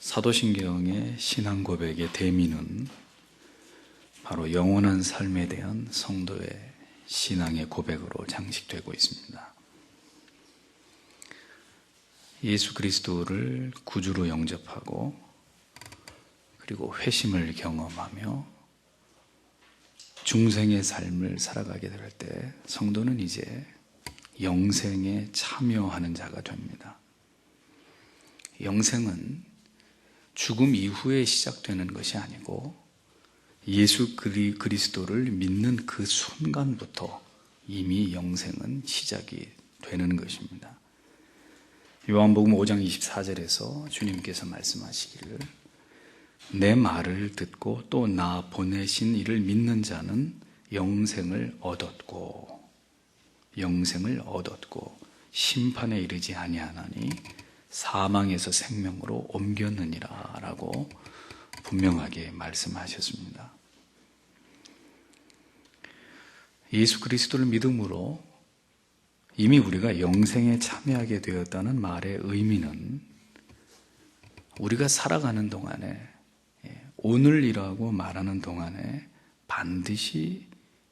사도신경의 신앙 고백의 대미는 바로 영원한 삶에 대한 성도의 신앙의 고백으로 장식되고 있습니다. 예수 그리스도를 구주로 영접하고 그리고 회심을 경험하며 중생의 삶을 살아가게 될 때 성도는 이제 영생에 참여하는 자가 됩니다. 영생은 죽음 이후에 시작되는 것이 아니고 예수 그리스도를 믿는 그 순간부터 이미 영생은 시작이 되는 것입니다. 요한복음 5장 24절에서 주님께서 말씀하시기를 내 말을 듣고 또 나 보내신 이를 믿는 자는 영생을 얻었고 심판에 이르지 아니하나니 사망에서 생명으로 옮겼느니라 라고 분명하게 말씀하셨습니다. 예수 그리스도를 믿음으로 이미 우리가 영생에 참여하게 되었다는 말의 의미는 우리가 살아가는 동안에 오늘이라고 말하는 동안에 반드시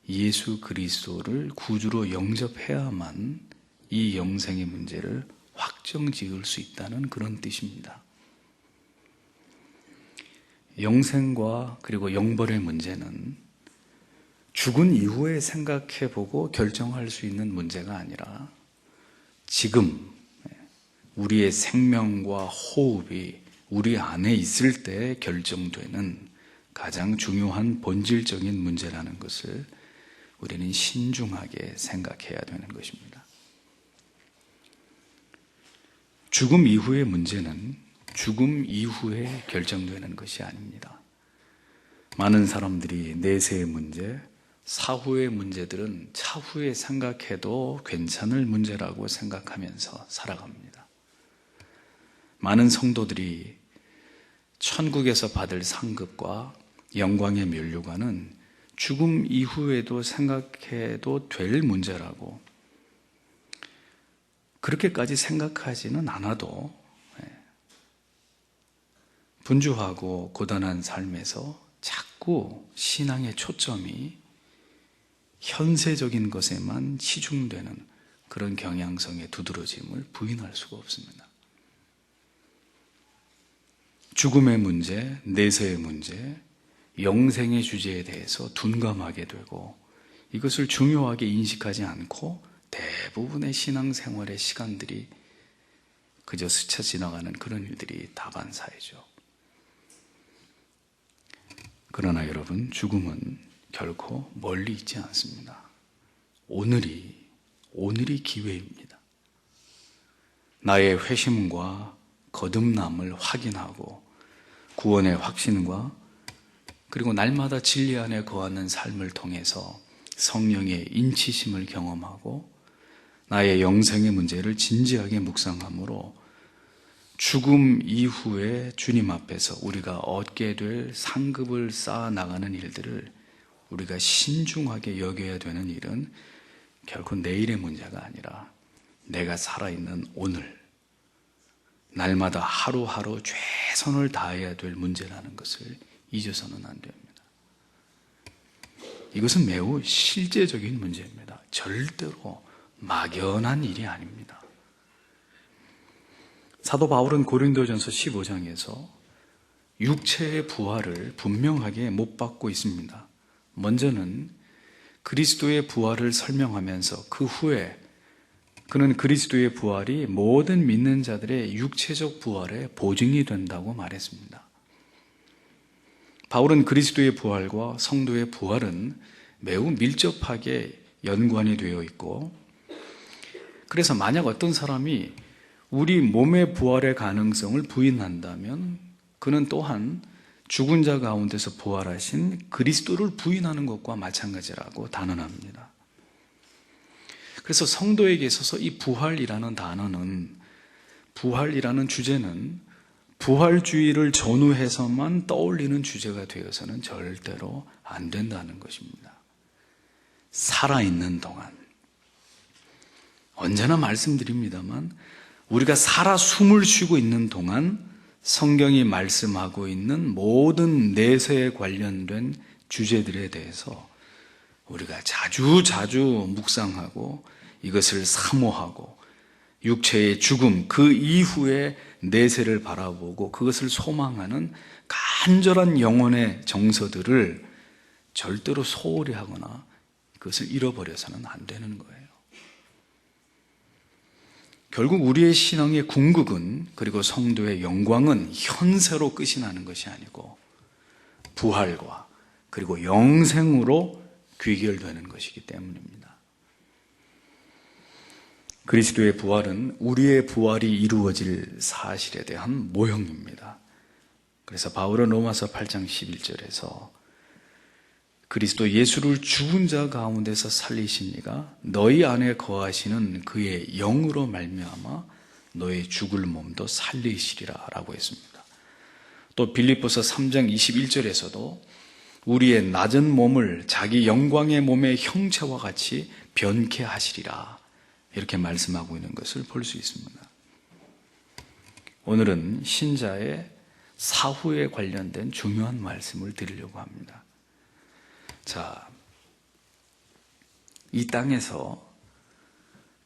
예수 그리스도를 구주로 영접해야만 이 영생의 문제를 확정 지을 수 있다는 그런 뜻입니다. 영생과 그리고 영벌의 문제는 죽은 이후에 생각해보고 결정할 수 있는 문제가 아니라 지금 우리의 생명과 호흡이 우리 안에 있을 때 결정되는 가장 중요한 본질적인 문제라는 것을 우리는 신중하게 생각해야 되는 것입니다. 죽음 이후의 문제는 죽음 이후에 결정되는 것이 아닙니다. 많은 사람들이 내세의 문제, 사후의 문제들은 차후에 생각해도 괜찮을 문제라고 생각하면서 살아갑니다. 많은 성도들이 천국에서 받을 상급과 영광의 면류관은 죽음 이후에도 생각해도 될 문제라고 그렇게까지 생각하지는 않아도 분주하고 고단한 삶에서 자꾸 신앙의 초점이 현세적인 것에만 치중되는 그런 경향성의 두드러짐을 부인할 수가 없습니다. 죽음의 문제, 내세의 문제, 영생의 주제에 대해서 둔감하게 되고 이것을 중요하게 인식하지 않고 대부분의 신앙생활의 시간들이 그저 스쳐 지나가는 그런 일들이 다반사이죠. 그러나 여러분, 죽음은 결코 멀리 있지 않습니다. 오늘이 기회입니다. 나의 회심과 거듭남을 확인하고 구원의 확신과 그리고 날마다 진리 안에 거하는 삶을 통해서 성령의 인치심을 경험하고 나의 영생의 문제를 진지하게 묵상함으로 죽음 이후에 주님 앞에서 우리가 얻게 될 상급을 쌓아 나가는 일들을 우리가 신중하게 여겨야 되는 일은 결코 내일의 문제가 아니라 내가 살아있는 오늘, 날마다 하루하루 최선을 다해야 될 문제라는 것을 잊어서는 안 됩니다. 이것은 매우 실제적인 문제입니다. 절대로 막연한 일이 아닙니다. 사도 바울은 고린도전서 15장에서 육체의 부활을 분명하게 못 받고 있습니다. 먼저는 그리스도의 부활을 설명하면서 그 후에 그는 그리스도의 부활이 모든 믿는 자들의 육체적 부활의 보증이 된다고 말했습니다. 바울은 그리스도의 부활과 성도의 부활은 매우 밀접하게 연관이 되어 있고 그래서 만약 어떤 사람이 우리 몸의 부활의 가능성을 부인한다면 그는 또한 죽은 자 가운데서 부활하신 그리스도를 부인하는 것과 마찬가지라고 단언합니다. 그래서 성도에게 있어서 이 부활이라는 단어는 부활이라는 주제는 부활주의를 전후해서만 떠올리는 주제가 되어서는 절대로 안 된다는 것입니다. 살아있는 동안 언제나 말씀드립니다만 우리가 살아 숨을 쉬고 있는 동안 성경이 말씀하고 있는 모든 내세에 관련된 주제들에 대해서 우리가 자주 묵상하고 이것을 사모하고 육체의 죽음, 그 이후의 내세를 바라보고 그것을 소망하는 간절한 영혼의 정서들을 절대로 소홀히 하거나 그것을 잃어버려서는 안 되는 거예요. 결국 우리의 신앙의 궁극은, 그리고 성도의 영광은 현세로 끝이 나는 것이 아니고 부활과 그리고 영생으로 귀결되는 것이기 때문입니다. 그리스도의 부활은 우리의 부활이 이루어질 사실에 대한 모형입니다. 그래서 바울은 로마서 8장 11절에서 그리스도 예수를 죽은 자 가운데서 살리신 이가 너희 안에 거하시는 그의 영으로 말미암아 너의 죽을 몸도 살리시리라 라고 했습니다. 또 빌립보서 3장 21절에서도 우리의 낮은 몸을 자기 영광의 몸의 형체와 같이 변케 하시리라 이렇게 말씀하고 있는 것을 볼 수 있습니다. 오늘은 신자의 사후에 관련된 중요한 말씀을 드리려고 합니다. 자, 이 땅에서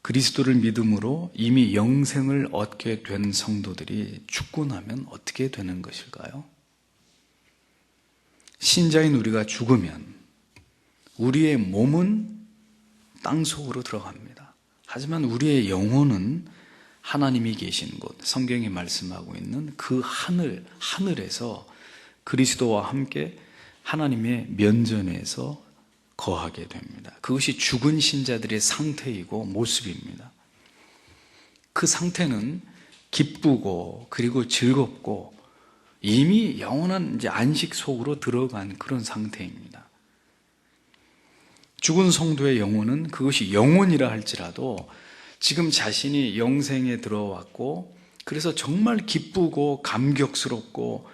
그리스도를 믿음으로 이미 영생을 얻게 된 성도들이 죽고 나면 어떻게 되는 것일까요? 신자인 우리가 죽으면 우리의 몸은 땅속으로 들어갑니다. 하지만 우리의 영혼은 하나님이 계신 곳, 성경이 말씀하고 있는 그 하늘에서 그리스도와 함께 하나님의 면전에서 거하게 됩니다. 그것이 죽은 신자들의 상태이고 모습입니다. 그 상태는 기쁘고 그리고 즐겁고 이미 영원한 이제 안식 속으로 들어간 그런 상태입니다. 죽은 성도의 영혼은 그것이 영혼이라 할지라도 지금 자신이 영생에 들어왔고 그래서 정말 기쁘고 감격스럽고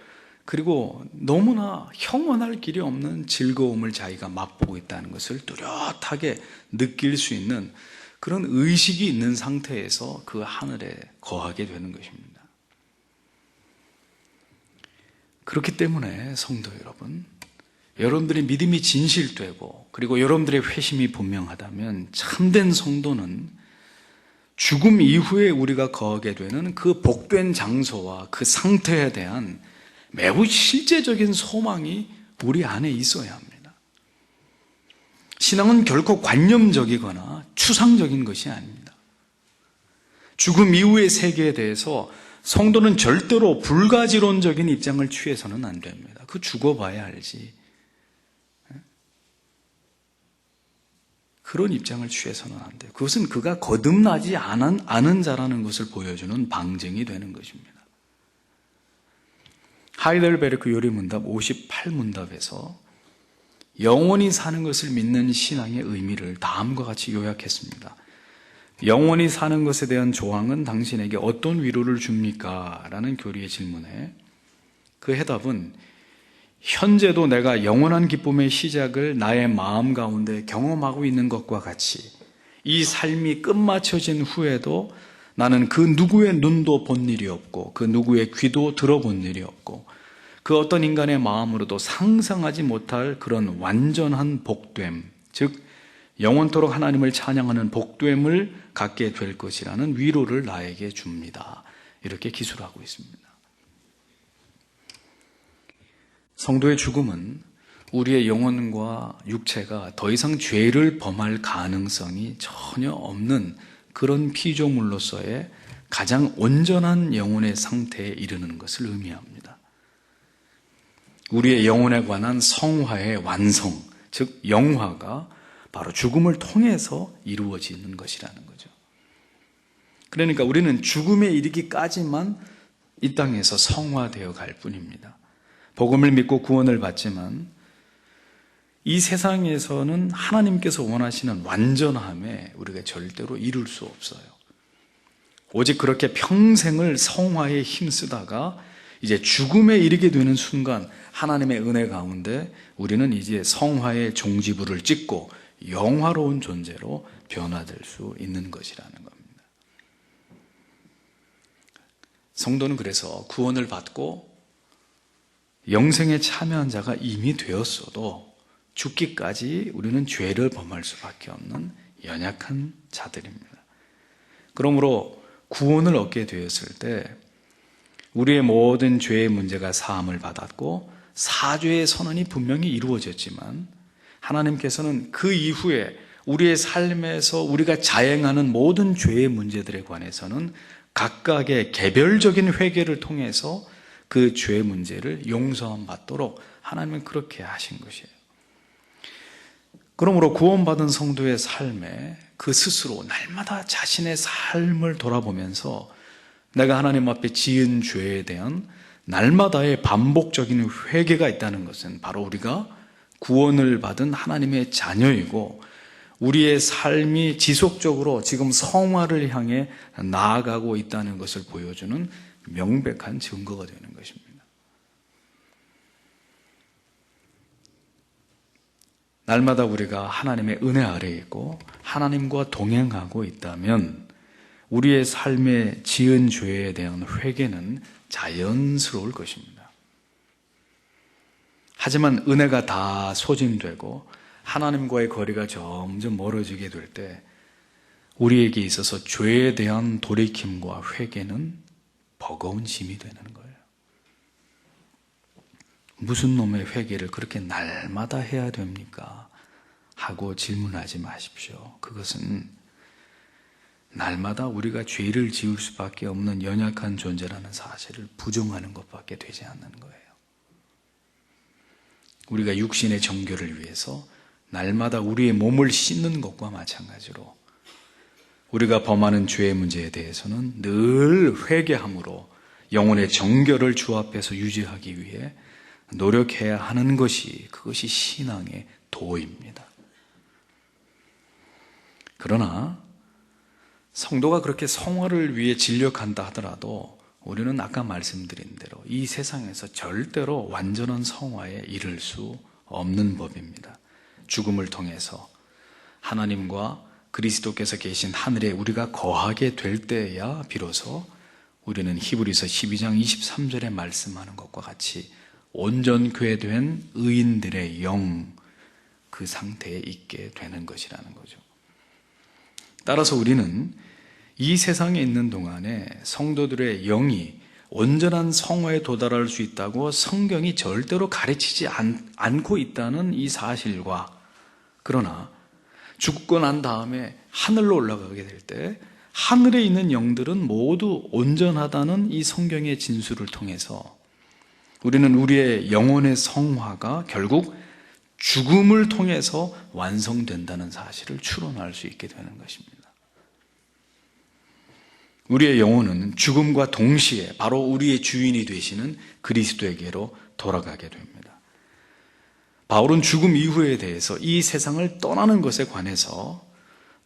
그리고 너무나 형언할 길이 없는 즐거움을 자기가 맛보고 있다는 것을 뚜렷하게 느낄 수 있는 그런 의식이 있는 상태에서 그 하늘에 거하게 되는 것입니다. 그렇기 때문에 성도 여러분, 여러분들의 믿음이 진실되고 그리고 여러분들의 회심이 분명하다면 참된 성도는 죽음 이후에 우리가 거하게 되는 그 복된 장소와 그 상태에 대한 매우 실제적인 소망이 우리 안에 있어야 합니다. 신앙은 결코 관념적이거나 추상적인 것이 아닙니다. 죽음 이후의 세계에 대해서 성도는 절대로 불가지론적인 입장을 취해서는 안 됩니다. 그 죽어봐야 알지. 그런 입장을 취해서는 안 돼요. 그것은 그가 거듭나지 않은 자라는 것을 보여주는 방증이 되는 것입니다. 하이델베르크 요리문답 58문답에서 영원히 사는 것을 믿는 신앙의 의미를 다음과 같이 요약했습니다. 영원히 사는 것에 대한 조항은 당신에게 어떤 위로를 줍니까? 라는 교리의 질문에 그 해답은 현재도 내가 영원한 기쁨의 시작을 나의 마음 가운데 경험하고 있는 것과 같이 이 삶이 끝마쳐진 후에도 나는 그 누구의 눈도 본 일이 없고 그 누구의 귀도 들어본 일이 없고 그 어떤 인간의 마음으로도 상상하지 못할 그런 완전한 복됨, 즉 영원토록 하나님을 찬양하는 복됨을 갖게 될 것이라는 위로를 나에게 줍니다. 이렇게 기술하고 있습니다. 성도의 죽음은 우리의 영혼과 육체가 더 이상 죄를 범할 가능성이 전혀 없는 그런 피조물로서의 가장 온전한 영혼의 상태에 이르는 것을 의미합니다. 우리의 영혼에 관한 성화의 완성, 즉 영화가 바로 죽음을 통해서 이루어지는 것이라는 거죠. 그러니까 우리는 죽음에 이르기까지만 이 땅에서 성화되어 갈 뿐입니다. 복음을 믿고 구원을 받지만 이 세상에서는 하나님께서 원하시는 완전함에 우리가 절대로 이룰 수 없어요. 오직 그렇게 평생을 성화에 힘쓰다가 이제 죽음에 이르게 되는 순간 하나님의 은혜 가운데 우리는 이제 성화의 종지부를 찍고 영화로운 존재로 변화될 수 있는 것이라는 겁니다. 성도는 그래서 구원을 받고 영생에 참여한 자가 이미 되었어도 죽기까지 우리는 죄를 범할 수밖에 없는 연약한 자들입니다. 그러므로 구원을 얻게 되었을 때 우리의 모든 죄의 문제가 사함을 받았고 사죄의 선언이 분명히 이루어졌지만 하나님께서는 그 이후에 우리의 삶에서 우리가 자행하는 모든 죄의 문제들에 관해서는 각각의 개별적인 회개를 통해서 그 죄의 문제를 용서함 받도록 하나님은 그렇게 하신 것이에요. 그러므로 구원받은 성도의 삶에 그 스스로 날마다 자신의 삶을 돌아보면서 내가 하나님 앞에 지은 죄에 대한 날마다의 반복적인 회개가 있다는 것은 바로 우리가 구원을 받은 하나님의 자녀이고 우리의 삶이 지속적으로 지금 성화를 향해 나아가고 있다는 것을 보여주는 명백한 증거가 되는 것입니다. 날마다 우리가 하나님의 은혜 아래에 있고 하나님과 동행하고 있다면 우리의 삶에 지은 죄에 대한 회개는 자연스러울 것입니다. 하지만 은혜가 다 소진되고 하나님과의 거리가 점점 멀어지게 될 때 우리에게 있어서 죄에 대한 돌이킴과 회개는 버거운 짐이 되는 거예요. 무슨 놈의 회개를 그렇게 날마다 해야 됩니까? 하고 질문하지 마십시오. 그것은 날마다 우리가 죄를 지을 수밖에 없는 연약한 존재라는 사실을 부정하는 것밖에 되지 않는 거예요. 우리가 육신의 정결을 위해서 날마다 우리의 몸을 씻는 것과 마찬가지로 우리가 범하는 죄의 문제에 대해서는 늘 회개함으로 영혼의 정결을 주 앞에서 유지하기 위해 노력해야 하는 것이 그것이 신앙의 도입니다. 그러나 성도가 그렇게 성화를 위해 진력한다 하더라도 우리는 아까 말씀드린 대로 이 세상에서 절대로 완전한 성화에 이를 수 없는 법입니다. 죽음을 통해서 하나님과 그리스도께서 계신 하늘에 우리가 거하게 될 때야 비로소 우리는 히브리서 12장 23절에 말씀하는 것과 같이 온전케 된 의인들의 영, 그 상태에 있게 되는 것이라는 거죠. 따라서 우리는 이 세상에 있는 동안에 성도들의 영이 온전한 성화에 도달할 수 있다고 성경이 절대로 가르치지 않고 있다는 이 사실과, 그러나 죽고 난 다음에 하늘로 올라가게 될 때 하늘에 있는 영들은 모두 온전하다는 이 성경의 진술을 통해서 우리는 우리의 영혼의 성화가 결국 죽음을 통해서 완성된다는 사실을 추론할 수 있게 되는 것입니다. 우리의 영혼은 죽음과 동시에 바로 우리의 주인이 되시는 그리스도에게로 돌아가게 됩니다. 바울은 죽음 이후에 대해서 이 세상을 떠나는 것에 관해서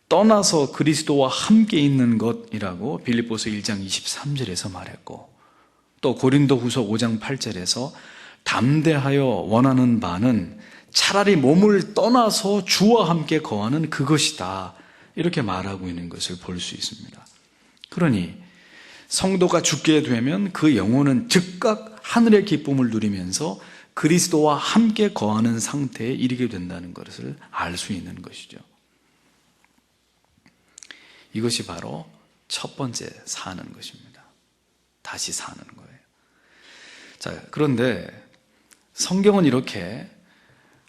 떠나서 그리스도와 함께 있는 것이라고 빌립보서 1장 23절에서 말했고, 또 고린도후서 5장 8절에서 담대하여 원하는 바는 차라리 몸을 떠나서 주와 함께 거하는 그것이다, 이렇게 말하고 있는 것을 볼 수 있습니다. 그러니 성도가 죽게 되면 그 영혼은 즉각 하늘의 기쁨을 누리면서 그리스도와 함께 거하는 상태에 이르게 된다는 것을 알 수 있는 것이죠. 이것이 바로 첫 번째 사는 것입니다. 다시 사는 거예요. 자, 그런데 성경은 이렇게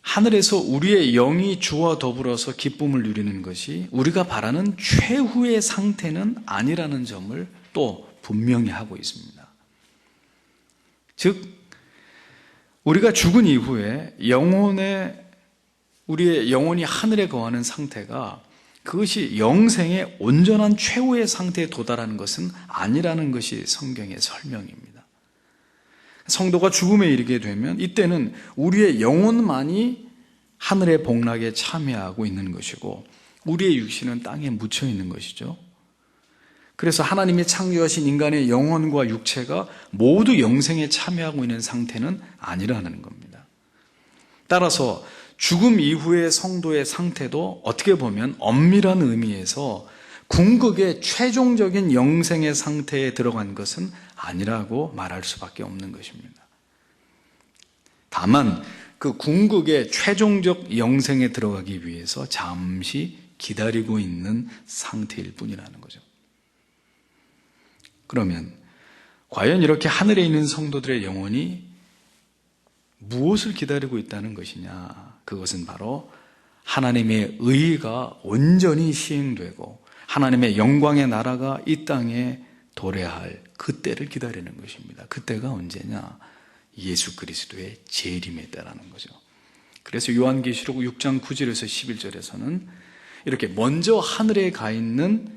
하늘에서 우리의 영이 주와 더불어서 기쁨을 누리는 것이 우리가 바라는 최후의 상태는 아니라는 점을 또 분명히 하고 있습니다. 즉, 우리가 죽은 이후에 우리의 영혼이 하늘에 거하는 상태가 그것이 영생의 온전한 최후의 상태에 도달하는 것은 아니라는 것이 성경의 설명입니다. 성도가 죽음에 이르게 되면 이때는 우리의 영혼만이 하늘의 복락에 참여하고 있는 것이고 우리의 육신은 땅에 묻혀 있는 것이죠. 그래서 하나님이 창조하신 인간의 영혼과 육체가 모두 영생에 참여하고 있는 상태는 아니라는 겁니다. 따라서 죽음 이후의 성도의 상태도 어떻게 보면 엄밀한 의미에서 궁극의 최종적인 영생의 상태에 들어간 것은 아니라고 말할 수밖에 없는 것입니다. 다만 그 궁극의 최종적 영생에 들어가기 위해서 잠시 기다리고 있는 상태일 뿐이라는 거죠. 그러면 과연 이렇게 하늘에 있는 성도들의 영혼이 무엇을 기다리고 있다는 것이냐? 그것은 바로 하나님의 의가 온전히 시행되고 하나님의 영광의 나라가 이 땅에 도래할 그때를 기다리는 것입니다. 그때가 언제냐? 예수 그리스도의 재림에 따라는 거죠. 그래서 요한계시록 6장 9절에서 11절에서는 이렇게 먼저 하늘에 가 있는,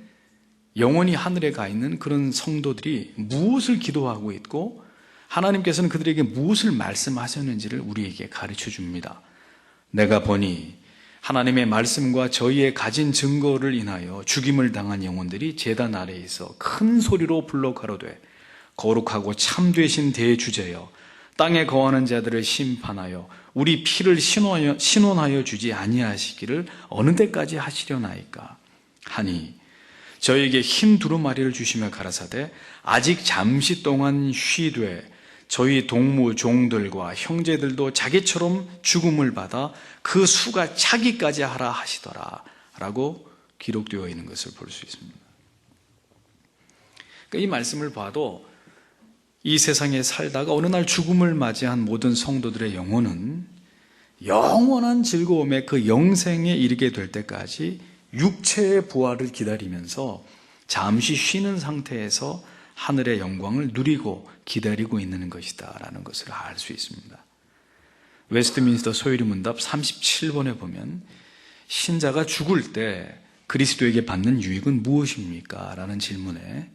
영원히 하늘에 가 있는 그런 성도들이 무엇을 기도하고 있고 하나님께서는 그들에게 무엇을 말씀하셨는지를 우리에게 가르쳐 줍니다. 내가 보니 하나님의 말씀과 저희의 가진 증거를 인하여 죽임을 당한 영혼들이 제단 아래에 있어 큰 소리로 불러 가로되 거룩하고 참되신 대주제여 땅에 거하는 자들을 심판하여 우리 피를 신원하여 주지 아니하시기를 어느 때까지 하시려나이까 하니 저에게 흰 두루마리를 주시며 가라사대 아직 잠시 동안 쉬되 저희 동무 종들과 형제들도 자기처럼 죽음을 받아 그 수가 차기까지 하라 하시더라 라고 기록되어 있는 것을 볼 수 있습니다. 그러니까 이 말씀을 봐도 이 세상에 살다가 어느 날 죽음을 맞이한 모든 성도들의 영혼은 영원한 즐거움의 그 영생에 이르게 될 때까지 육체의 부활을 기다리면서 잠시 쉬는 상태에서 하늘의 영광을 누리고 기다리고 있는 것이다 라는 것을 알 수 있습니다. 웨스트민스터 소요리 문답 37번에 보면 신자가 죽을 때 그리스도에게 받는 유익은 무엇입니까? 라는 질문에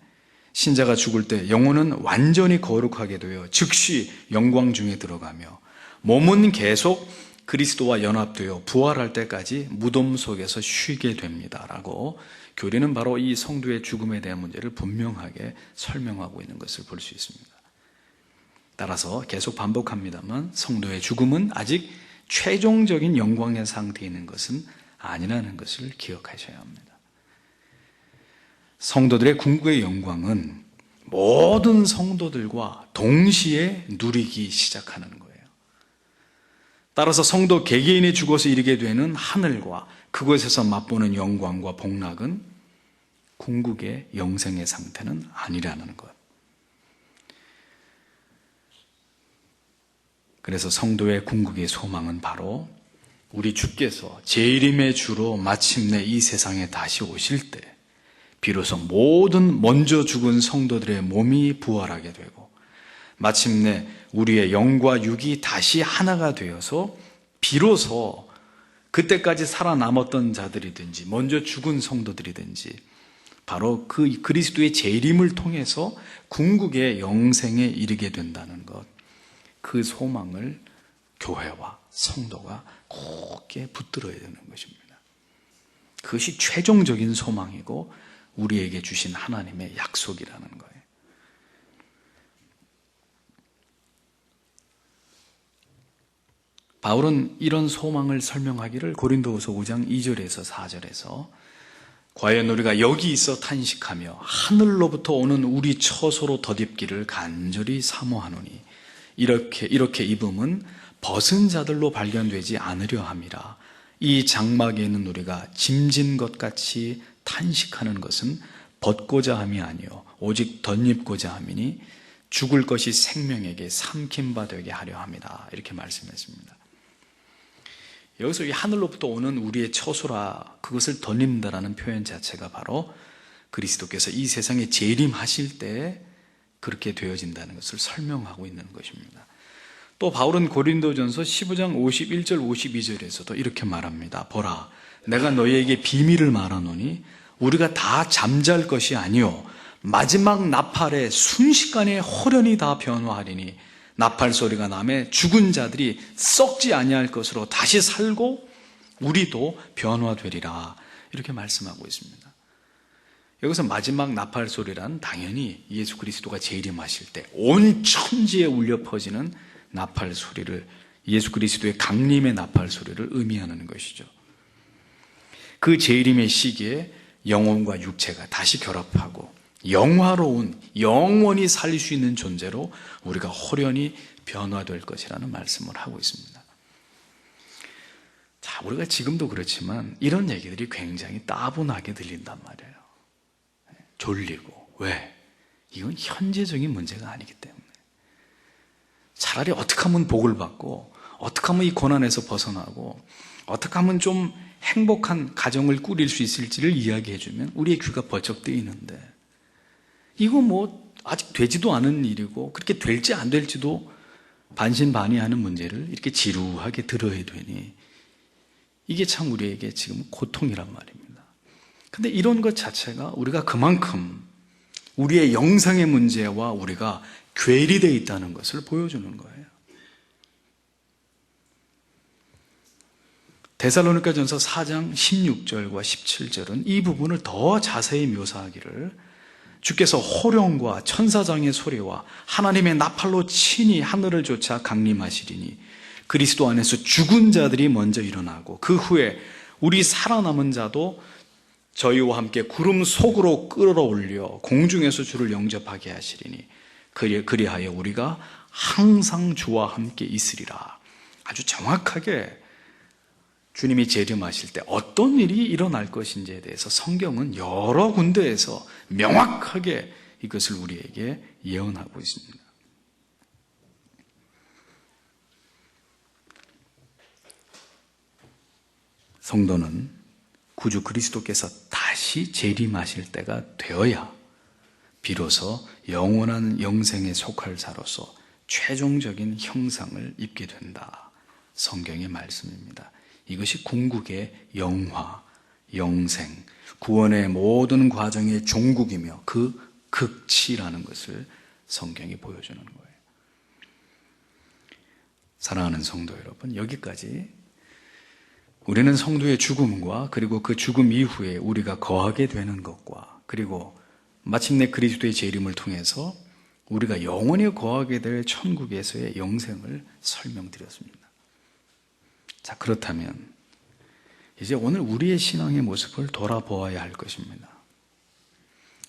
신자가 죽을 때 영혼은 완전히 거룩하게 되어 즉시 영광 중에 들어가며 몸은 계속 그리스도와 연합되어 부활할 때까지 무덤 속에서 쉬게 됩니다 라고 교리는 바로 이 성도의 죽음에 대한 문제를 분명하게 설명하고 있는 것을 볼 수 있습니다. 따라서 계속 반복합니다만 성도의 죽음은 아직 최종적인 영광의 상태에 있는 것은 아니라는 것을 기억하셔야 합니다. 성도들의 궁극의 영광은 모든 성도들과 동시에 누리기 시작하는 거예요. 따라서 성도 개개인이 죽어서 이르게 되는 하늘과 그곳에서 맛보는 영광과 복락은 궁극의 영생의 상태는 아니라는 것. 그래서 성도의 궁극의 소망은 바로 우리 주께서 재림의 주로 마침내 이 세상에 다시 오실 때 비로소 모든 먼저 죽은 성도들의 몸이 부활하게 되고 마침내 우리의 영과 육이 다시 하나가 되어서 비로소 그때까지 살아남았던 자들이든지 먼저 죽은 성도들이든지 바로 그 그리스도의 재림을 통해서 궁극의 영생에 이르게 된다는 것, 그 소망을 교회와 성도가 굳게 붙들어야 되는 것입니다. 그것이 최종적인 소망이고 우리에게 주신 하나님의 약속이라는 거예요. 바울은 이런 소망을 설명하기를 고린도후서 5장 2절에서 4절에서 과연 우리가 여기 있어 탄식하며 하늘로부터 오는 우리 처소로 덧입기를 간절히 사모하노니 이렇게 입음은 벗은 자들로 발견되지 않으려 함이라. 이 장막에 있는 우리가 짐진 것 같이 탄식하는 것은 벗고자 함이 아니요 오직 덧입고자 함이니 죽을 것이 생명에게 삼킨 바 되게 하려 함이다. 이렇게 말씀했습니다. 여기서 이 하늘로부터 오는 우리의 처소라, 그것을 덧입는다라는 표현 자체가 바로 그리스도께서 이 세상에 재림하실 때 그렇게 되어진다는 것을 설명하고 있는 것입니다. 또 바울은 고린도전서 15장 51절 52절에서도 이렇게 말합니다. 보라, 내가 너희에게 비밀을 말하노니 우리가 다 잠잘 것이 아니요 마지막 나팔에 순식간에 호련히 다 변화하리니 나팔 소리가 나매 죽은 자들이 썩지 아니할 것으로 다시 살고 우리도 변화되리라. 이렇게 말씀하고 있습니다. 여기서 마지막 나팔 소리란 당연히 예수 그리스도가 재림하실 때 온 천지에 울려 퍼지는 나팔 소리를, 예수 그리스도의 강림의 나팔 소리를 의미하는 것이죠. 그 재림의 시기에 영혼과 육체가 다시 결합하고 영화로운, 영원히 살릴 수 있는 존재로 우리가 호련히 변화될 것이라는 말씀을 하고 있습니다. 자, 우리가 지금도 그렇지만 이런 얘기들이 굉장히 따분하게 들린단 말이에요. 졸리고. 왜? 이건 현재적인 문제가 아니기 때문에. 차라리 어떻게 하면 복을 받고, 어떻게 하면 이 고난에서 벗어나고, 어떻게 하면 좀 행복한 가정을 꾸릴 수 있을지를 이야기해주면 우리의 귀가 번쩍 뜨이는데, 이거 뭐 아직 되지도 않은 일이고 그렇게 될지 안 될지도 반신반의하는 문제를 이렇게 지루하게 들어야 되니 이게 참 우리에게 지금 고통이란 말입니다. 근데 이런 것 자체가 우리가 그만큼 우리의 영성의 문제와 우리가 괴리되어 있다는 것을 보여주는 거예요. 데살로니가전서 4장 16절과 17절은 이 부분을 더 자세히 묘사하기를, 주께서 호령과 천사장의 소리와 하나님의 나팔로 친히 하늘을 쫓아 강림하시리니 그리스도 안에서 죽은 자들이 먼저 일어나고 그 후에 우리 살아남은 자도 저희와 함께 구름 속으로 끌어올려 공중에서 주를 영접하게 하시리니 그리하여 우리가 항상 주와 함께 있으리라. 아주 정확하게 주님이 재림하실 때 어떤 일이 일어날 것인지에 대해서 성경은 여러 군데에서 명확하게 이것을 우리에게 예언하고 있습니다. 성도는 구주 그리스도께서 다시 재림하실 때가 되어야 비로소 영원한 영생에 속할 자로서 최종적인 형상을 입게 된다. 성경의 말씀입니다. 이것이 궁극의 영화, 영생, 구원의 모든 과정의 종국이며 그 극치라는 것을 성경이 보여주는 거예요. 사랑하는 성도 여러분, 여기까지 우리는 성도의 죽음과 그리고 그 죽음 이후에 우리가 거하게 되는 것과 그리고 마침내 그리스도의 재림을 통해서 우리가 영원히 거하게 될 천국에서의 영생을 설명드렸습니다. 자, 그렇다면 이제 오늘 우리의 신앙의 모습을 돌아보아야 할 것입니다.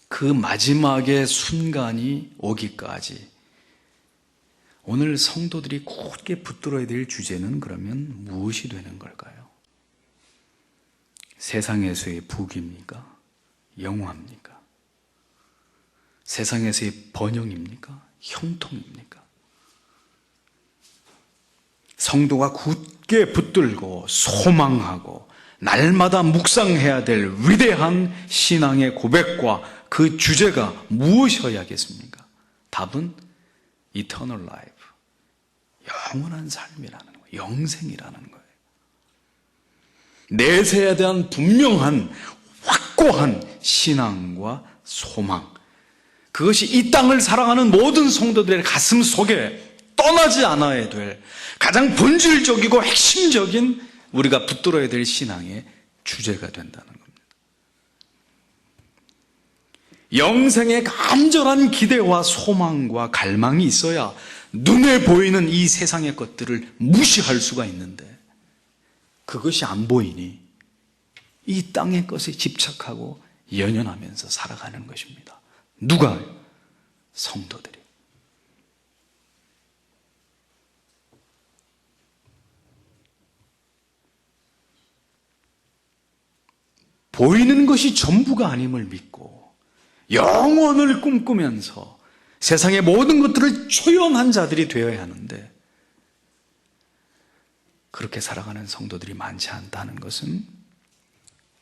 그 마지막의 순간이 오기까지 오늘 성도들이 굳게 붙들어야 될 주제는 그러면 무엇이 되는 걸까요? 세상에서의 복입니까? 영화입니까? 세상에서의 번영입니까? 형통입니까? 성도가 굳게 붙들고 소망하고 날마다 묵상해야 될 위대한 신앙의 고백과 그 주제가 무엇이어야겠습니까? 답은 Eternal Life, 영원한 삶이라는 거예요. 영생이라는 거예요. 내세에 대한 분명한 확고한 신앙과 소망, 그것이 이 땅을 사랑하는 모든 성도들의 가슴 속에 떠나지 않아야 될 가장 본질적이고 핵심적인 우리가 붙들어야 될 신앙의 주제가 된다는 겁니다. 영생의 간절한 기대와 소망과 갈망이 있어야 눈에 보이는 이 세상의 것들을 무시할 수가 있는데 그것이 안 보이니 이 땅의 것에 집착하고 연연하면서 살아가는 것입니다. 누가? 성도들이. 보이는 것이 전부가 아님을 믿고 영원을 꿈꾸면서 세상의 모든 것들을 초연한 자들이 되어야 하는데 그렇게 살아가는 성도들이 많지 않다는 것은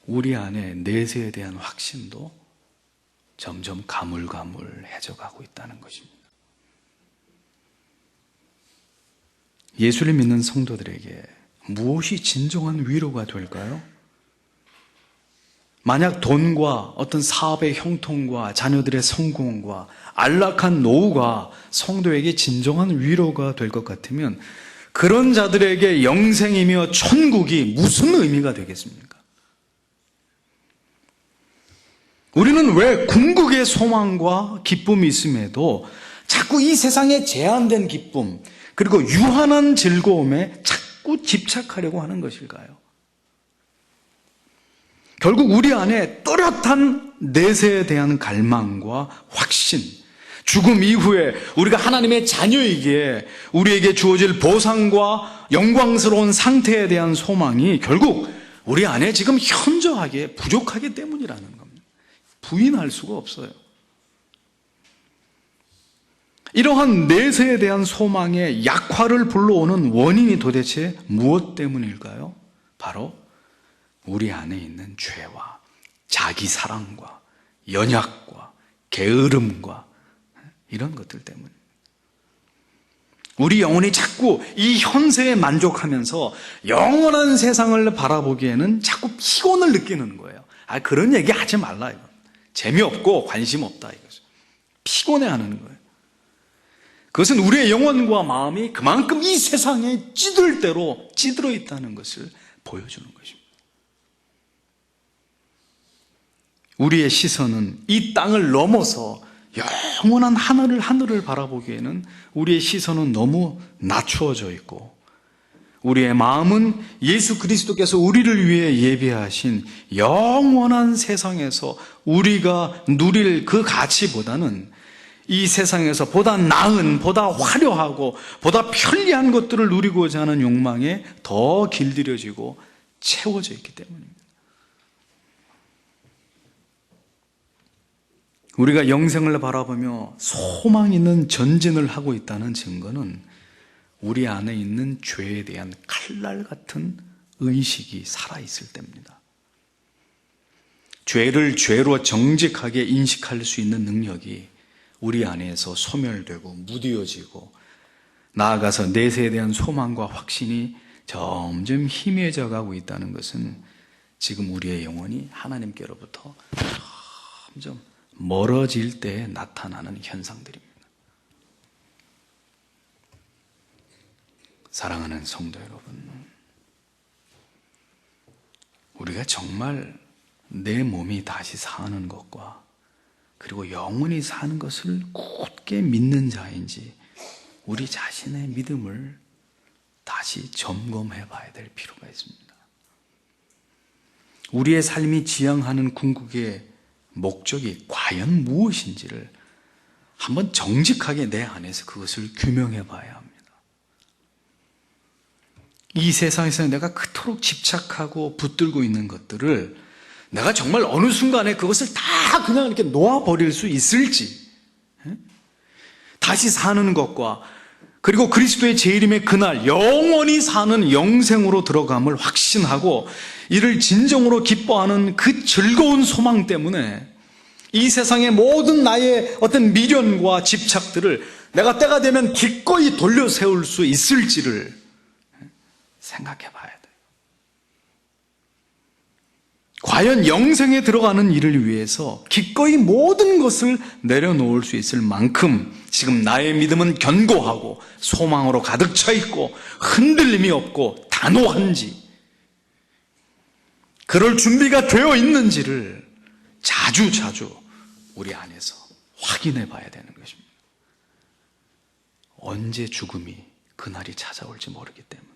우리 안에 내세에 대한 확신도 점점 가물가물해져 가고 있다는 것입니다. 예수를 믿는 성도들에게 무엇이 진정한 위로가 될까요? 만약 돈과 어떤 사업의 형통과 자녀들의 성공과 안락한 노후가 성도에게 진정한 위로가 될 것 같으면 그런 자들에게 영생이며 천국이 무슨 의미가 되겠습니까? 우리는 왜 궁극의 소망과 기쁨이 있음에도 자꾸 이 세상에 제한된 기쁨 그리고 유한한 즐거움에 자꾸 집착하려고 하는 것일까요? 결국 우리 안에 또렷한 내세에 대한 갈망과 확신, 죽음 이후에 우리가 하나님의 자녀이기에 우리에게 주어질 보상과 영광스러운 상태에 대한 소망이 결국 우리 안에 지금 현저하게 부족하기 때문이라는 겁니다. 부인할 수가 없어요. 이러한 내세에 대한 소망의 약화를 불러오는 원인이 도대체 무엇 때문일까요? 바로 우리 안에 있는 죄와 자기 사랑과 연약과 게으름과 이런 것들 때문입니다. 우리 영혼이 자꾸 이 현세에 만족하면서 영원한 세상을 바라보기에는 자꾸 피곤을 느끼는 거예요. 그런 얘기 하지 말라 이거. 재미없고 관심 없다 이거죠. 피곤해하는 거예요. 그것은 우리의 영혼과 마음이 그만큼 이 세상에 찌들 대로 찌들어 있다는 것을 보여주는 것입니다. 우리의 시선은 이 땅을 넘어서 영원한 하늘을 바라보기에는 우리의 시선은 너무 낮추어져 있고, 우리의 마음은 예수 그리스도께서 우리를 위해 예비하신 영원한 세상에서 우리가 누릴 그 가치보다는 이 세상에서 보다 나은, 보다 화려하고 보다 편리한 것들을 누리고자 하는 욕망에 더 길들여지고 채워져 있기 때문입니다. 우리가 영생을 바라보며 소망 있는 전진을 하고 있다는 증거는 우리 안에 있는 죄에 대한 칼날 같은 의식이 살아있을 때입니다. 죄를 죄로 정직하게 인식할 수 있는 능력이 우리 안에서 소멸되고 무뎌지고, 나아가서 내세에 대한 소망과 확신이 점점 희미해져 가고 있다는 것은 지금 우리의 영혼이 하나님께로부터 점점 멀어질 때 나타나는 현상들입니다. 사랑하는 성도 여러분, 우리가 정말 내 몸이 다시 사는 것과 그리고 영원히 사는 것을 굳게 믿는 자인지 우리 자신의 믿음을 다시 점검해 봐야 될 필요가 있습니다. 우리의 삶이 지향하는 궁극의 목적이 과연 무엇인지를 한번 정직하게 내 안에서 그것을 규명해 봐야 합니다. 이 세상에서 내가 그토록 집착하고 붙들고 있는 것들을 내가 정말 어느 순간에 그것을 다 그냥 이렇게 놓아버릴 수 있을지, 다시 사는 것과 그리고 그리스도의 재림의 그날 영원히 사는 영생으로 들어감을 확신하고 이를 진정으로 기뻐하는 그 즐거운 소망 때문에 이 세상의 모든 나의 어떤 미련과 집착들을 내가 때가 되면 기꺼이 돌려 세울 수 있을지를 생각해 봐야 돼요. 과연 영생에 들어가는 일을 위해서 기꺼이 모든 것을 내려놓을 수 있을 만큼 지금 나의 믿음은 견고하고 소망으로 가득 차 있고 흔들림이 없고 단호한지, 그럴 준비가 되어 있는지를 자주 우리 안에서 확인해 봐야 되는 것입니다. 언제 죽음이 그날이 찾아올지 모르기 때문에.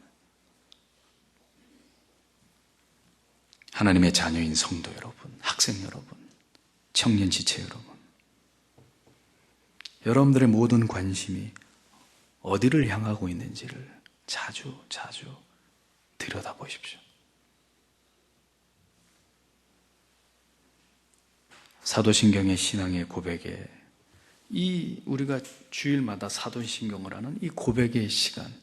하나님의 자녀인 성도 여러분, 학생 여러분, 청년 지체 여러분, 여러분들의 모든 관심이 어디를 향하고 있는지를 자주 들여다보십시오. 사도신경의 신앙의 고백에 이 우리가 주일마다 사도신경을 하는 이 고백의 시간,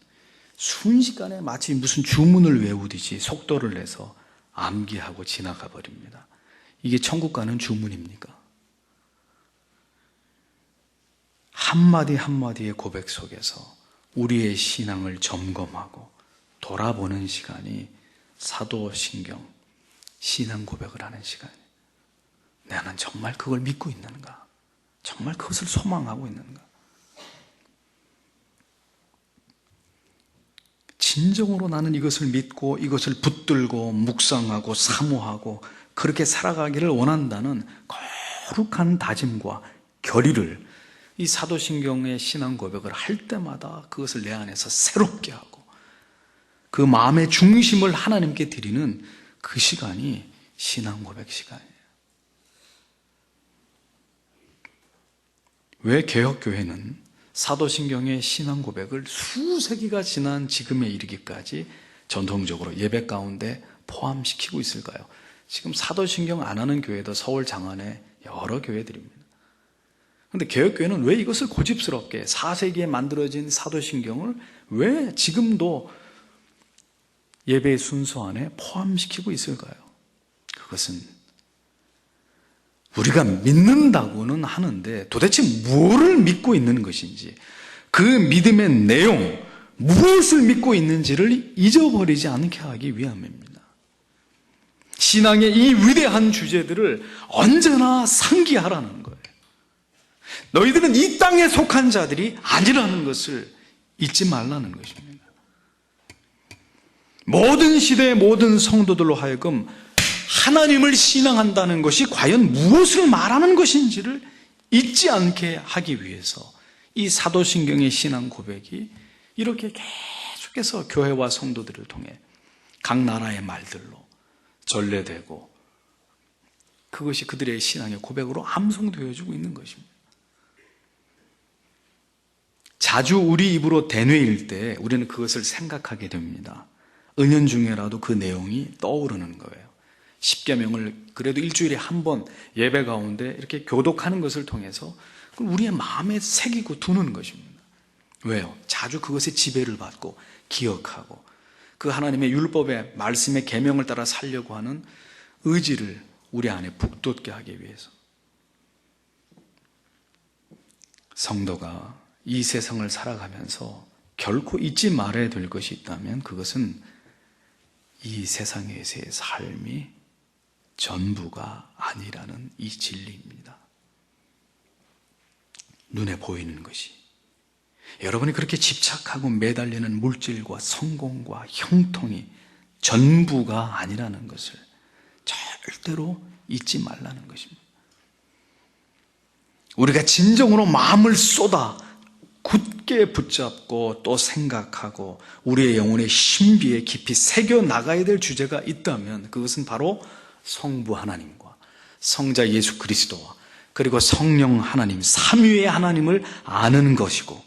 순식간에 마치 무슨 주문을 외우듯이 속도를 내서 암기하고 지나가 버립니다. 이게 천국 가는 주문입니까? 한마디 한마디의 고백 속에서 우리의 신앙을 점검하고 돌아보는 시간이 사도신경, 신앙 고백을 하는 시간이에요. 나는 정말 그걸 믿고 있는가? 정말 그것을 소망하고 있는가? 진정으로 나는 이것을 믿고 이것을 붙들고 묵상하고 사모하고 그렇게 살아가기를 원한다는 거룩한 다짐과 결의를 이 사도신경의 신앙 고백을 할 때마다 그것을 내 안에서 새롭게 하고 그 마음의 중심을 하나님께 드리는 그 시간이 신앙 고백 시간이에요. 왜 개혁교회는 사도신경의 신앙 고백을 수세기가 지난 지금에 이르기까지 전통적으로 예배 가운데 포함시키고 있을까요? 지금 사도신경 안 하는 교회도 서울 장안에 여러 교회들입니다. 그런데 개혁교회는 왜 이것을 고집스럽게 4세기에 만들어진 사도신경을 왜 지금도 예배의 순서 안에 포함시키고 있을까요? 그것은 우리가 믿는다고는 하는데 도대체 뭐를 믿고 있는 것인지, 그 믿음의 내용, 무엇을 믿고 있는지를 잊어버리지 않게 하기 위함입니다. 신앙의 이 위대한 주제들을 언제나 상기하라는 거예요. 너희들은 이 땅에 속한 자들이 아니라는 것을 잊지 말라는 것입니다. 모든 시대의 모든 성도들로 하여금 하나님을 신앙한다는 것이 과연 무엇을 말하는 것인지를 잊지 않게 하기 위해서 이 사도신경의 신앙 고백이 이렇게 계속해서 교회와 성도들을 통해 각 나라의 말들로 전래되고 그것이 그들의 신앙의 고백으로 암송되어지고 있는 것입니다. 자주 우리 입으로 대뇌일 때 우리는 그것을 생각하게 됩니다. 은연중에라도 그 내용이 떠오르는 거예요. 십계명을 그래도 일주일에 한 번 예배 가운데 이렇게 교독하는 것을 통해서 우리의 마음에 새기고 두는 것입니다. 왜요? 자주 그것의 지배를 받고 기억하고 그 하나님의 율법의 말씀의 계명을 따라 살려고 하는 의지를 우리 안에 북돋게 하기 위해서. 성도가 이 세상을 살아가면서 결코 잊지 말아야 될 것이 있다면 그것은 이 세상에서의 삶이 전부가 아니라는 이 진리입니다. 눈에 보이는 것이, 여러분이 그렇게 집착하고 매달리는 물질과 성공과 형통이 전부가 아니라는 것을 절대로 잊지 말라는 것입니다. 우리가 진정으로 마음을 쏟아 굳게 붙잡고 또 생각하고 우리의 영혼의 신비에 깊이 새겨 나가야 될 주제가 있다면 그것은 바로 성부 하나님과 성자 예수 그리스도와 그리고 성령 하나님, 삼위의 하나님을 아는 것이고,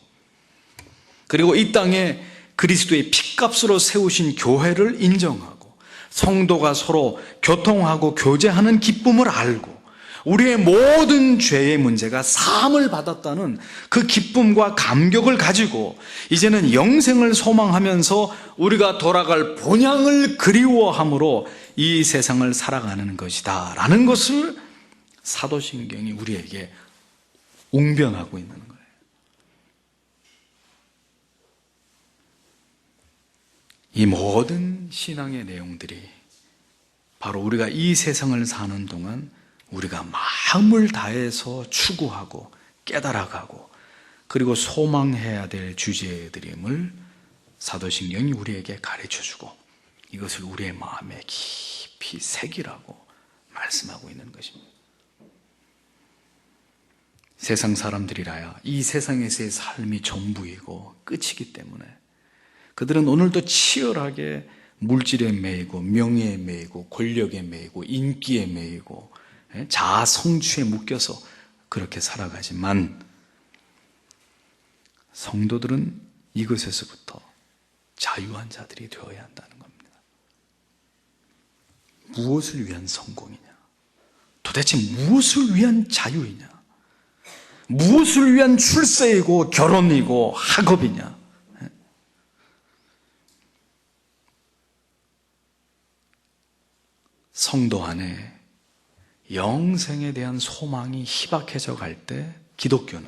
그리고 이 땅에 그리스도의 핏값으로 세우신 교회를 인정하고 성도가 서로 교통하고 교제하는 기쁨을 알고 우리의 모든 죄의 문제가 사함을 받았다는 그 기쁨과 감격을 가지고 이제는 영생을 소망하면서 우리가 돌아갈 본향을 그리워함으로 이 세상을 살아가는 것이다 라는 것을 사도신경이 우리에게 웅변하고 있는 거예요. 이 모든 신앙의 내용들이 바로 우리가 이 세상을 사는 동안 우리가 마음을 다해서 추구하고 깨달아가고 그리고 소망해야 될 주제들임을 사도신경이 우리에게 가르쳐주고 이것을 우리의 마음에 깊이 새기라고 말씀하고 있는 것입니다. 세상 사람들이라야 이 세상에서의 삶이 전부이고 끝이기 때문에 그들은 오늘도 치열하게 물질에 매이고 명예에 매이고 권력에 매이고 인기에 매이고 자아 성취에 묶여서 그렇게 살아가지만 성도들은 이것에서부터 자유한 자들이 되어야 한다는 겁니다. 무엇을 위한 성공이냐? 도대체 무엇을 위한 자유이냐? 무엇을 위한 출세이고 결혼이고 학업이냐? 성도 안에 영생에 대한 소망이 희박해져 갈 때 기독교는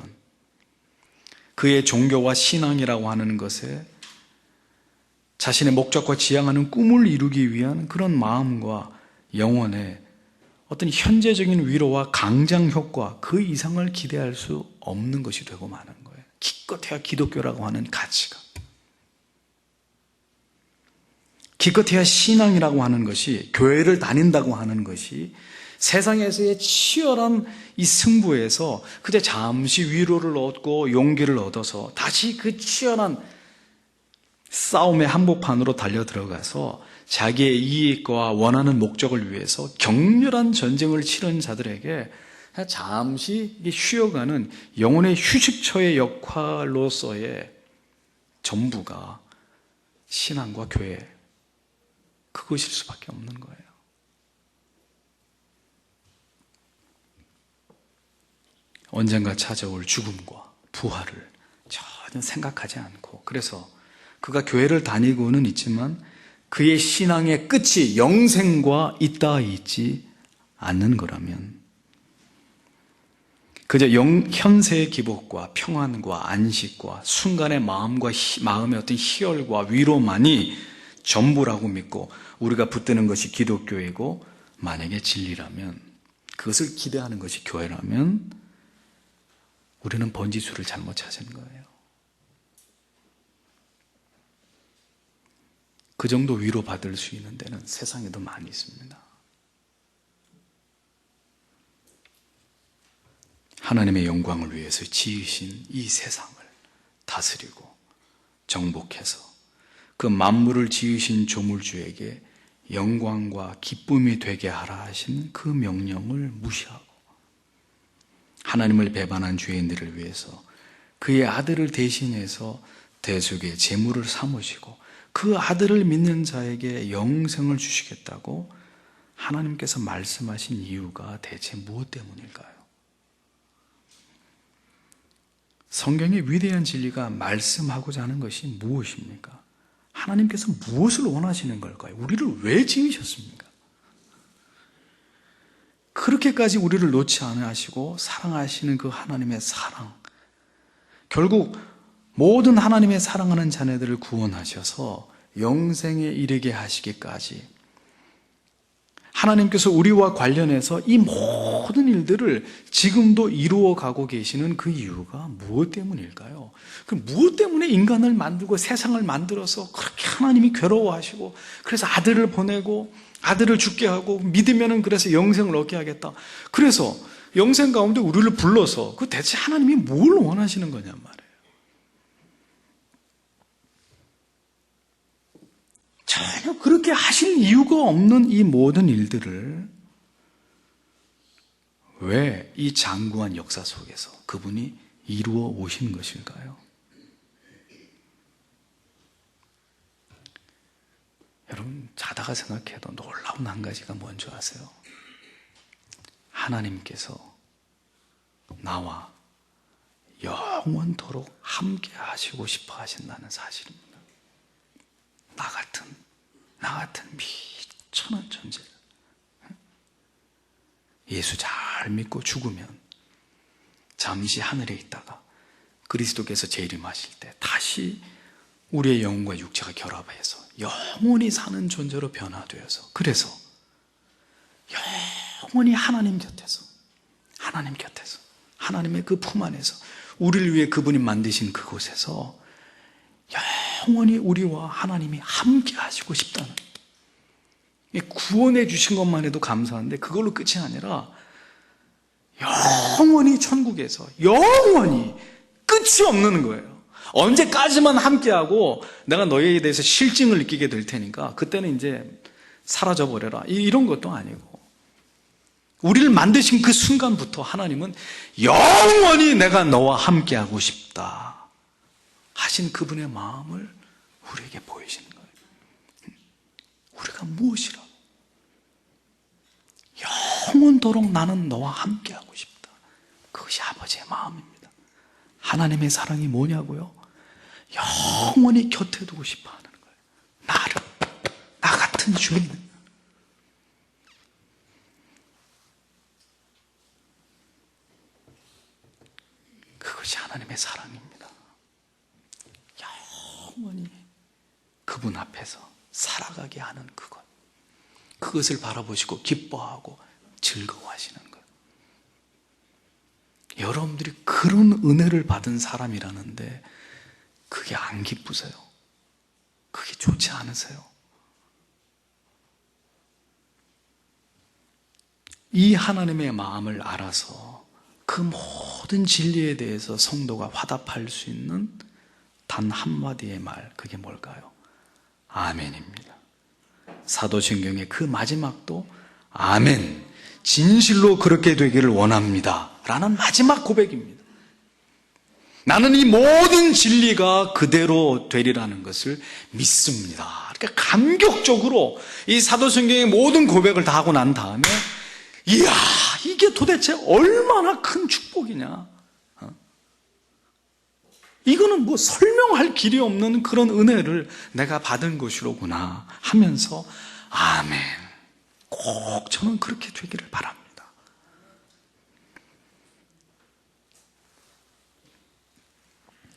그의 종교와 신앙이라고 하는 것에 자신의 목적과 지향하는 꿈을 이루기 위한 그런 마음과 영혼의 어떤 현재적인 위로와 강장 효과 그 이상을 기대할 수 없는 것이 되고 마는 거예요. 기껏해야 기독교라고 하는 가치가, 기껏해야 신앙이라고 하는 것이, 교회를 다닌다고 하는 것이 세상에서의 치열한 이 승부에서 그저 잠시 위로를 얻고 용기를 얻어서 다시 그 치열한 싸움의 한복판으로 달려 들어가서 자기의 이익과 원하는 목적을 위해서 격렬한 전쟁을 치른 자들에게 잠시 쉬어가는 영혼의 휴식처의 역할로서의 전부가 신앙과 교회, 그것일 수밖에 없는 거예요. 언젠가 찾아올 죽음과 부활을 전혀 생각하지 않고, 그래서 그가 교회를 다니고는 있지만 그의 신앙의 끝이 영생과 있다 있지 않는 거라면, 그저 현세의 기복과 평안과 안식과 순간의 마음의 어떤 희열과 위로만이 전부라고 믿고 우리가 붙드는 것이 기독교이고 만약에 진리라면, 그것을 기대하는 것이 교회라면 우리는 번지수를 잘못 찾은 거예요. 그 정도 위로받을 수 있는 데는 세상에도 많이 있습니다. 하나님의 영광을 위해서 지으신 이 세상을 다스리고 정복해서 그 만물을 지으신 조물주에게 영광과 기쁨이 되게 하라 하신 그 명령을 무시하고 하나님을 배반한 죄인들을 위해서 그의 아들을 대신해서 대속의 제물을 삼으시고 그 아들을 믿는 자에게 영생을 주시겠다고 하나님께서 말씀하신 이유가 대체 무엇 때문일까요? 성경의 위대한 진리가 말씀하고자 하는 것이 무엇입니까? 하나님께서 무엇을 원하시는 걸까요? 우리를 왜 지으셨습니까? 그렇게까지 우리를 놓지 않으 하시고 사랑하시는 그 하나님의 사랑, 결국 모든 하나님의 사랑하는 자녀들을 구원하셔서 영생에 이르게 하시기까지 하나님께서 우리와 관련해서 이 모든 일들을 지금도 이루어가고 계시는 그 이유가 무엇 때문일까요? 그 무엇 때문에 인간을 만들고 세상을 만들어서 그렇게 하나님이 괴로워하시고 그래서 아들을 보내고 아들을 죽게 하고 믿으면은 그래서 영생을 얻게 하겠다. 그래서 영생 가운데 우리를 불러서 그 대체 하나님이 뭘 원하시는 거냔 말이에요. 전혀 그렇게 하실 이유가 없는 이 모든 일들을 왜 이 장구한 역사 속에서 그분이 이루어 오신 것일까요? 여러분, 자다가 생각해도 놀라운 한 가지가 뭔지 아세요? 하나님께서 나와 영원토록 함께 하시고 싶어 하신다는 사실입니다. 나 같은 미천한 존재를 예수 잘 믿고 죽으면 잠시 하늘에 있다가 그리스도께서 재림하실 때 다시 우리의 영혼과 육체가 결합해서 영원히 사는 존재로 변화되어서, 그래서 영원히 하나님 곁에서 하나님의 그 품 안에서 우리를 위해 그분이 만드신 그곳에서 영원히 우리와 하나님이 함께 하시고 싶다는, 구원해 주신 것만 해도 감사한데 그걸로 끝이 아니라 영원히 천국에서 영원히 끝이 없는 거예요. 언제까지만 함께하고 내가 너희에 대해서 실증을 느끼게 될 테니까 그때는 이제 사라져버려라, 이런 것도 아니고, 우리를 만드신 그 순간부터 하나님은 영원히 내가 너와 함께하고 싶다 하신 그분의 마음을 우리에게 보이시는 거예요. 우리가 무엇이라고? 영원토록 나는 너와 함께하고 싶다. 그것이 아버지의 마음입니다. 하나님의 사랑이 뭐냐고요? 영원히 곁에 두고 싶어 하는 거예요. 나 같은 주인을. 그것이 하나님의 사랑입니다. 영원히 그분 앞에서 살아가게 하는 그것을 바라보시고 기뻐하고 즐거워하시는 거예요. 여러분들이 그런 은혜를 받은 사람이라는데 그게 안 기쁘세요? 그게 좋지 않으세요? 이 하나님의 마음을 알아서 그 모든 진리에 대해서 성도가 화답할 수 있는 단 한마디의 말, 그게 뭘까요? 아멘입니다. 사도신경의 그 마지막도 아멘, 진실로 그렇게 되기를 원합니다 라는 마지막 고백입니다. 나는 이 모든 진리가 그대로 되리라는 것을 믿습니다. 그러니까 감격적으로 이 사도신경의 모든 고백을 다 하고 난 다음에 이야, 이게 도대체 얼마나 큰 축복이냐, 이거는 뭐 설명할 길이 없는 그런 은혜를 내가 받은 것이로구나 하면서 아멘, 꼭 저는 그렇게 되기를 바랍니다.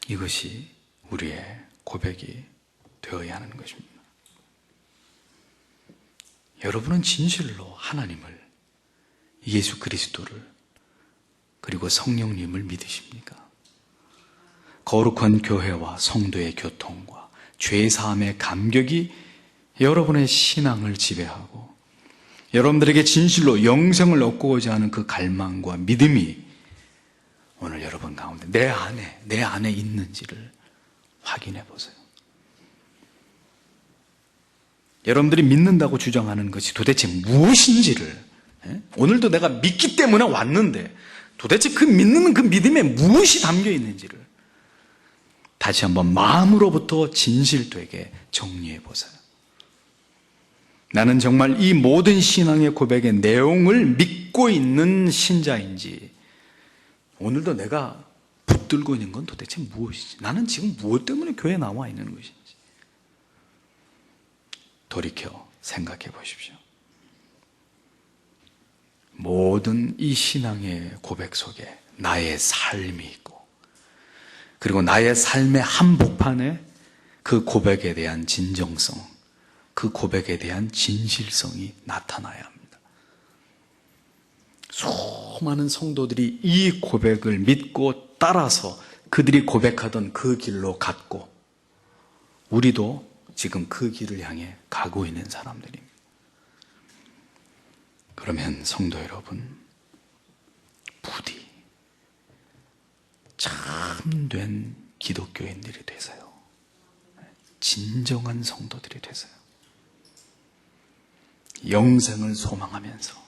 이것이 우리의 고백이 되어야 하는 것입니다. 여러분은 진실로 하나님을, 예수 그리스도를, 그리고 성령님을 믿으십니까? 거룩한 교회와 성도의 교통과 죄사함의 감격이 여러분의 신앙을 지배하고 여러분들에게 진실로 영생을 얻고자 하는 그 갈망과 믿음이 오늘 여러분 가운데 내 안에 있는지를 확인해 보세요. 여러분들이 믿는다고 주장하는 것이 도대체 무엇인지를, 오늘도 내가 믿기 때문에 왔는데 도대체 그 믿는 그 믿음에 무엇이 담겨 있는지를 다시 한번 마음으로부터 진실되게 정리해 보세요. 나는 정말 이 모든 신앙의 고백의 내용을 믿고 있는 신자인지, 오늘도 내가 붙들고 있는 건 도대체 무엇이지? 나는 지금 무엇 때문에 교회에 나와 있는 것인지 돌이켜 생각해 보십시오. 모든 이 신앙의 고백 속에 나의 삶이 있고, 그리고 나의 삶의 한복판에 그 고백에 대한 진정성, 그 고백에 대한 진실성이 나타나야 합니다. 수많은 성도들이 이 고백을 믿고 따라서 그들이 고백하던 그 길로 갔고, 우리도 지금 그 길을 향해 가고 있는 사람들입니다. 그러면 성도 여러분, 부디 참된 기독교인들이 되세요. 진정한 성도들이 되세요. 영생을 소망하면서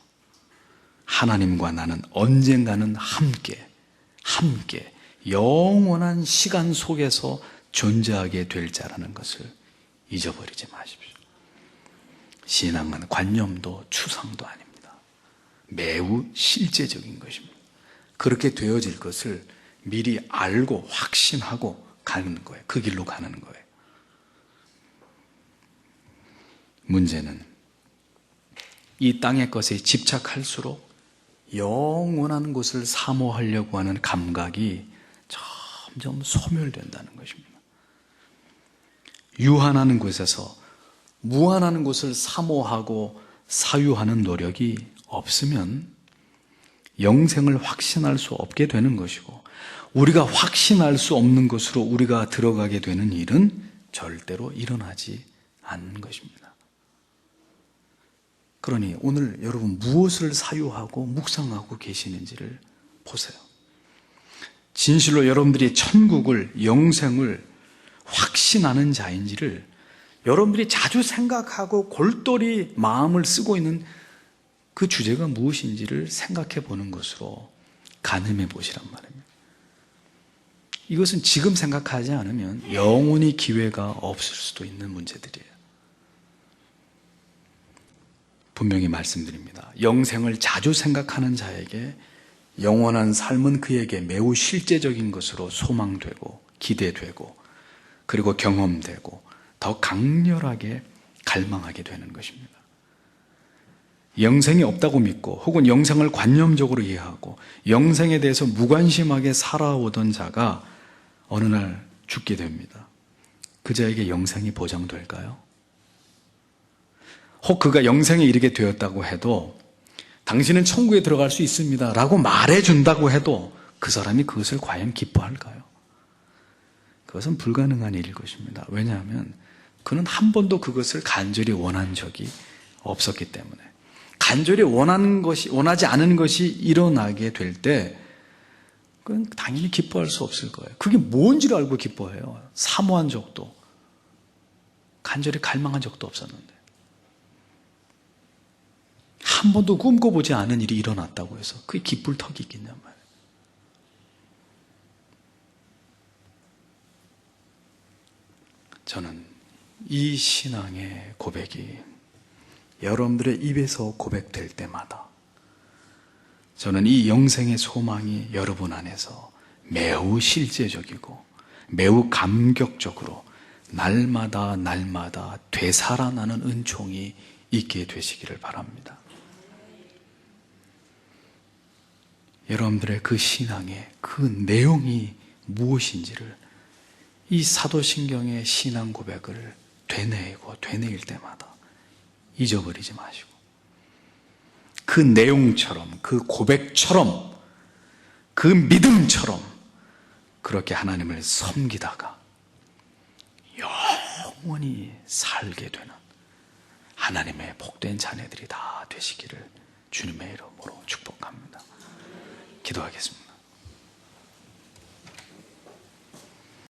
하나님과 나는 언젠가는 함께 영원한 시간 속에서 존재하게 될 자라는 것을 잊어버리지 마십시오. 신앙은 관념도 추상도 아닙니다. 매우 실제적인 것입니다. 그렇게 되어질 것을 미리 알고 확신하고 가는 거예요. 그 길로 가는 거예요. 문제는 이 땅의 것에 집착할수록 영원한 곳을 사모하려고 하는 감각이 점점 소멸된다는 것입니다. 유한하는 곳에서 무한한 곳을 사모하고 사유하는 노력이 없으면 영생을 확신할 수 없게 되는 것이고, 우리가 확신할 수 없는 곳으로 우리가 들어가게 되는 일은 절대로 일어나지 않는 것입니다. 그러니 오늘 여러분 무엇을 사유하고 묵상하고 계시는지를 보세요. 진실로 여러분들이 천국을, 영생을 확신하는 자인지를 여러분들이 자주 생각하고 골똘히 마음을 쓰고 있는 그 주제가 무엇인지를 생각해 보는 것으로 가늠해 보시란 말입니다. 이것은 지금 생각하지 않으면 영원히 기회가 없을 수도 있는 문제들이에요. 분명히 말씀드립니다. 영생을 자주 생각하는 자에게 영원한 삶은 그에게 매우 실제적인 것으로 소망되고 기대되고, 그리고 경험되고 더 강렬하게 갈망하게 되는 것입니다. 영생이 없다고 믿고 혹은 영생을 관념적으로 이해하고 영생에 대해서 무관심하게 살아오던 자가 어느 날 죽게 됩니다. 그 자에게 영생이 보장될까요? 혹 그가 영생에 이르게 되었다고 해도 당신은 천국에 들어갈 수 있습니다 라고 말해준다고 해도 그 사람이 그것을 과연 기뻐할까요? 그것은 불가능한 일일 것입니다. 왜냐하면 그는 한 번도 그것을 간절히 원한 적이 없었기 때문에, 간절히 원하지 않은 것이 일어나게 될 때 그건 당연히 기뻐할 수 없을 거예요. 그게 뭔지를 알고 기뻐해요. 사모한 적도, 간절히 갈망한 적도 없었는데. 한 번도 꿈꿔보지 않은 일이 일어났다고 해서 그게 기쁠 턱이 있겠냔 말이에요. 저는 이 신앙의 고백이 여러분들의 입에서 고백될 때마다 저는 이 영생의 소망이 여러분 안에서 매우 실제적이고 매우 감격적으로 날마다 되살아나는 은총이 있게 되시기를 바랍니다. 여러분들의 그 신앙의 그 내용이 무엇인지를 이 사도신경의 신앙 고백을 되뇌일 때마다 잊어버리지 마시고 그 내용처럼, 그 고백처럼, 그 믿음처럼 그렇게 하나님을 섬기다가 영원히 살게 되는 하나님의 복된 자녀들이 다 되시기를 주님의 이름으로 축복합니다. 기도하겠습니다.